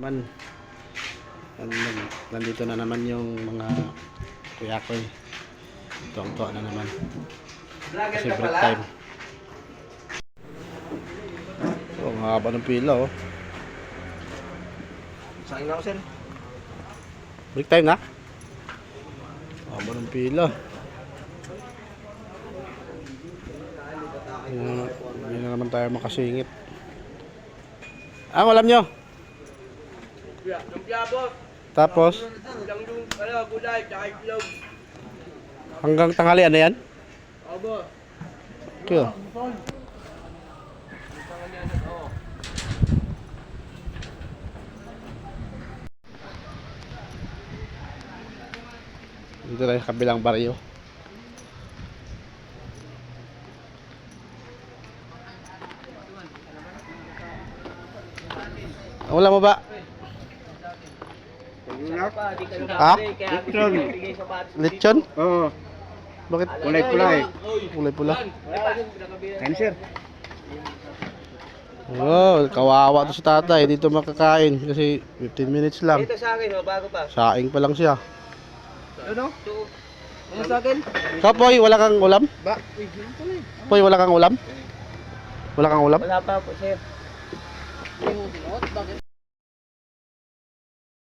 Naman, nandito na naman yung mga kuya ko eh. Tuwang-tuwa na naman. Kasi break time. So, ang haba ng pila oh. Saan na ako, sir? Break time na? Haba ng pila. Hindi na naman tayo makasingit. Alam nyo? Tapos hanggang tanghalian na yan? Okay. Dito tayo sa kabilang baryo. Wala mo ba? Ha? Lechon? Oo. Bakit? Kulay-pula eh. Kulay-pula. Ayun, sir. Oh, kawawa to si tatay. Dito makakain kasi 15 minutes lang. Ito sa akin, bago pa. Saing pa lang siya. Ano? Ano sa akin? Kapoy, wala kang ulam? Ba? Poy, wala kang ulam? Wala kang ulam? Wala pa po, sir. Bakit?